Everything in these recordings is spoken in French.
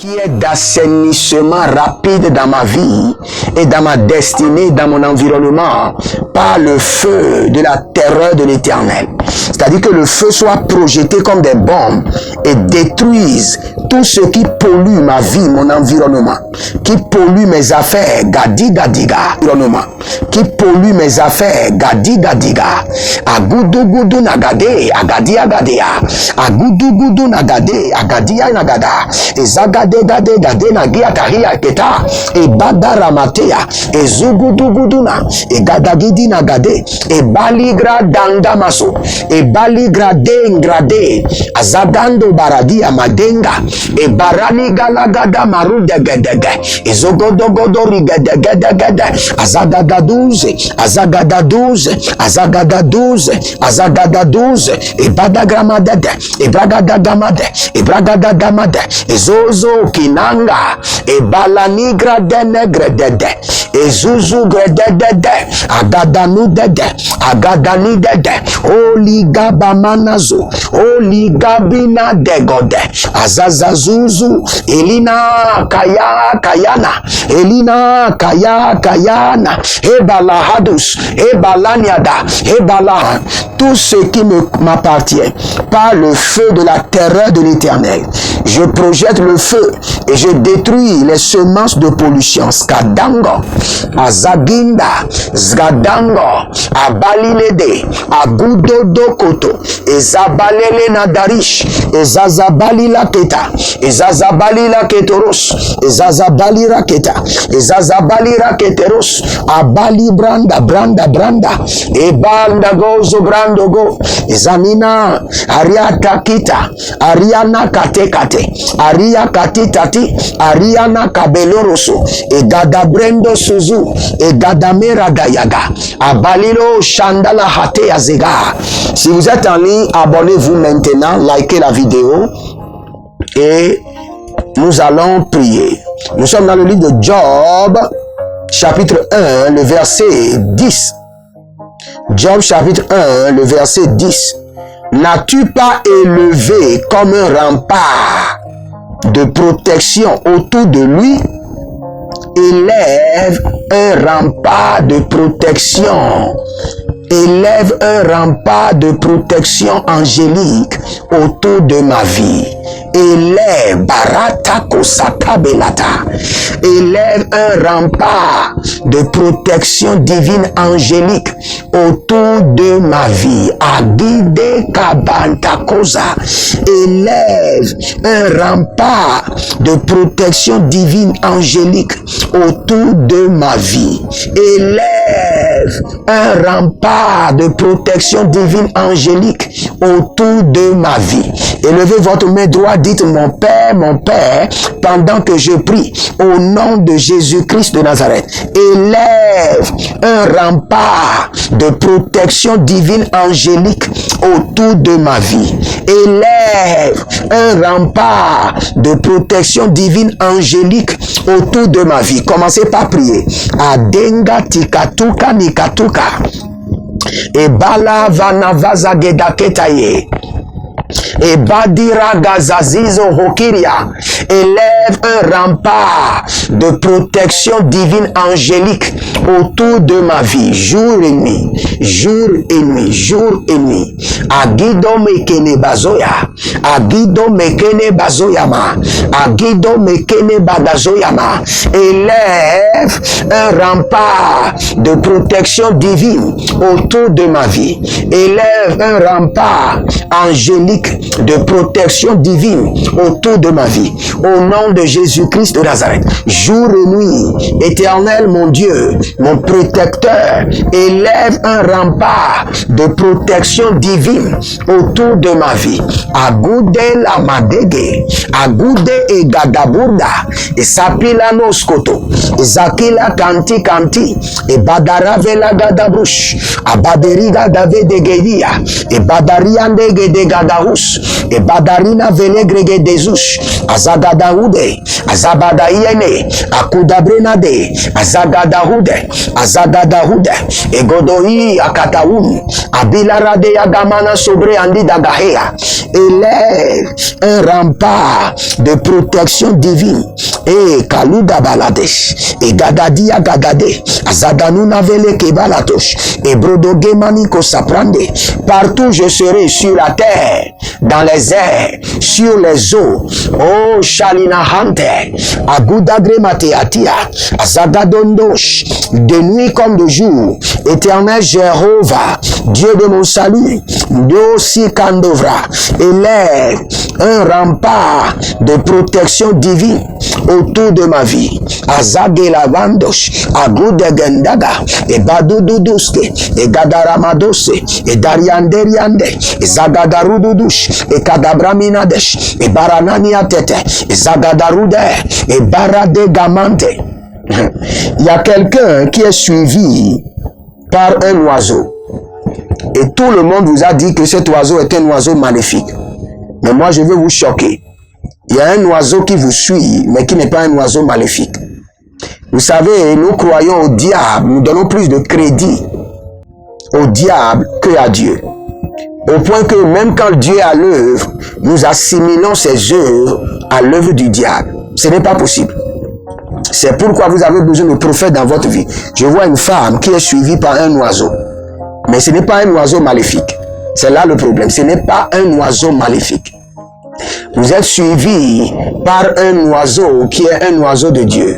qui est d'assainissement rapide dans ma vie et dans ma destinée, dans mon environnement, par le feu de la terreur de l'Éternel. C'est-à-dire que le feu soit projeté comme des bombes et détruise tout ce qui pollue ma vie, mon environnement, qui pollue mes affaires, gadi gadiga, environnement, qui pollue mes affaires, gadi gadiga, agudu gudu nagade, agadi agadea, agudu gudu nagade, agadi nagada, ezagade gade gade nagia tahia keta, e badara matea, e zugudu guduna, e gadagidi nagade, e baligra dangamaso, e baligra dengrade, azagando baradia madenga, e barani galagada marudegedege, e zogodogodo rigedegedegede, azagada 12, azagada 12, azagada 12, azagada 12, e badagramadede, e bragadagamade, e bragadagamade, e zozo kinanga, e balanigra denegredede, e zuzu grededede, agadanudede, agadanidede, oligabamanazo, oligabina degode, azazazuzu, elina kaya kayana, elina kaya kayana, ebalahadus, ebalaniada, ebalaha, tout ce qui m'appartient par le feu de la terreur de l'Éternel. Je projette le feu et je détruis les semences de pollution. Skadango, azaginda, zgadango, abalilede, agudodokoto, ezabalele nadarish, ezazabali la keta, ezazabali la ketoros, ezazabali raketa, ezazabali raketeros, abali branda, branda, branda, ebanda gozo brando go, ezanina, ariata kita, ariana kate kate, aria katitati, ariana kabeloroso, egada brendo suzu, egada meragayaga, abalilo shandala hate azega. Si vous êtes en ligne, abonnez-vous maintenant, likez la vidéo et nous allons prier. Nous sommes dans le livre de Job, chapitre 1, le verset 10. Job, chapitre 1, le verset 10. N'as-tu pas élevé comme un rempart de protection autour de lui? Élève un rempart de protection. Élève un rempart de protection angélique autour de ma vie. Élève barata kosaka belata. Élève un rempart de protection divine angélique autour de ma vie. Agide kabanta kosa. Élève un rempart de protection divine angélique autour de ma vie. Élève un rempart de protection divine angélique autour de ma vie. Élevez votre main droite, dites mon Père, pendant que je prie au nom de Jésus-Christ de Nazareth. Élève un rempart de protection divine angélique autour de ma vie. Élève un rempart de protection divine angélique autour de ma vie. Commencez par prier. Adenga tikatuka nikatuka. Ebala vanavaza gedaketaye. Et Badira Gazazizo Hokiria, élève un rempart de protection divine angélique autour de ma vie, jour et nuit, jour et nuit, jour et nuit. Agido mekene bazoya, agido mekene bazoyama, agido mekene badazoyama. Élève un rempart de protection divine autour de ma vie. Élève un rempart angélique de protection divine autour de ma vie. Au nom de Jésus-Christ de Nazareth, jour et nuit, Éternel mon Dieu, mon protecteur, élève un rempart de protection divine autour de ma vie. Agude la madege, agude e gadaburda, e sapila noskoto, e zakila kanti kanti, e badaravela gadabrush, abaderiga davede gedia, e badariande gede gadahus, e badarina velegrege dezush, azagadaoude, Azagade, Azabada Yene, Akudabrenade, Azagadahude, Azagadahude, Egodoi Akataoum, Abilarade Yagamana Sobre Andi Dagahea. Élève un rempart de protection divine. Et Kaluda Baladesh, et Gagadia Gagade, Azaganuna Vele Kebalatosh, et Brodogemani Kosaprande. Partout je serai sur la terre, dans les airs, sur les eaux. Oh Shalina Hante, Agudagre Mateatia, Azagadondosh, de nuit comme de jour. Éternel Jéhovah, Dieu de mon salut, Dosi Kandovra, élève un rempart de protection divine autour de ma vie. Azagela Vandosh, Agudegendaga, et Badududuske, et Gadaramadosse, et Darianderiande, et Zagadarududush, et Kadabraminadesh, et Baranania Tete, et Zagadarude, et Barade Gamante. Il y a quelqu'un qui est suivi par un oiseau. Et tout le monde vous a dit que cet oiseau est un oiseau maléfique. Mais moi, je veux vous choquer. Il y a un oiseau qui vous suit, mais qui n'est pas un oiseau maléfique. Vous savez, nous croyons au diable, nous donnons plus de crédit au diable que à Dieu. Au point que même quand Dieu est à l'œuvre, nous assimilons ses œuvres à l'œuvre du diable. Ce n'est pas possible. C'est pourquoi vous avez besoin de prophètes dans votre vie. Je vois une femme qui est suivie par un oiseau. Mais ce n'est pas un oiseau maléfique. C'est là le problème. Ce n'est pas un oiseau maléfique. Vous êtes suivi par un oiseau qui est un oiseau de Dieu.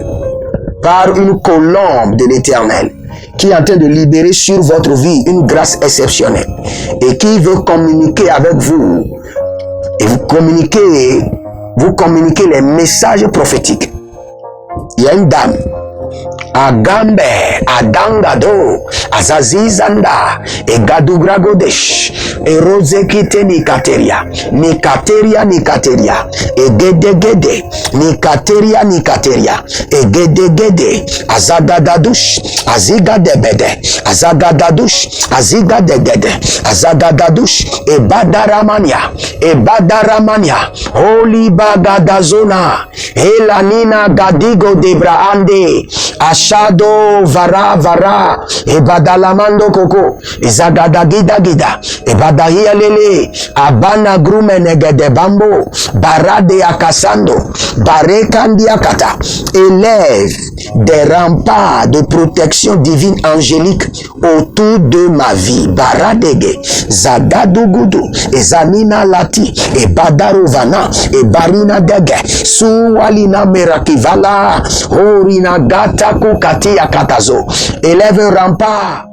Par une colombe de l'Éternel qui est en train de libérer sur votre vie une grâce exceptionnelle et qui veut communiquer avec vous et vous communiquer les messages prophétiques. Il y a une dame, Agambe, Adangado, Azazizanda, et Gadugragodesh, et Rosekite Nikateria, Nikateria, et Gedegede, Nikateria, et Gedegede, Azagadadush, Azigadebede, Azagadadush, Azigadegede, Azagadadush, et Badaramania, Holy Bagadazona, Elanina Gadigo Debraande, Ashado vara e badalamando koko e zagadagida gida e badahia lele abana grumenegede bambo barade akasando barekandi akata. Élève des remparts de protection divine angélique autour de ma vie. Baradege zagadugudu e zanina lati e badarovana e barina dege suwalina merakivala horina gata kukati akatazo. Élève un rempart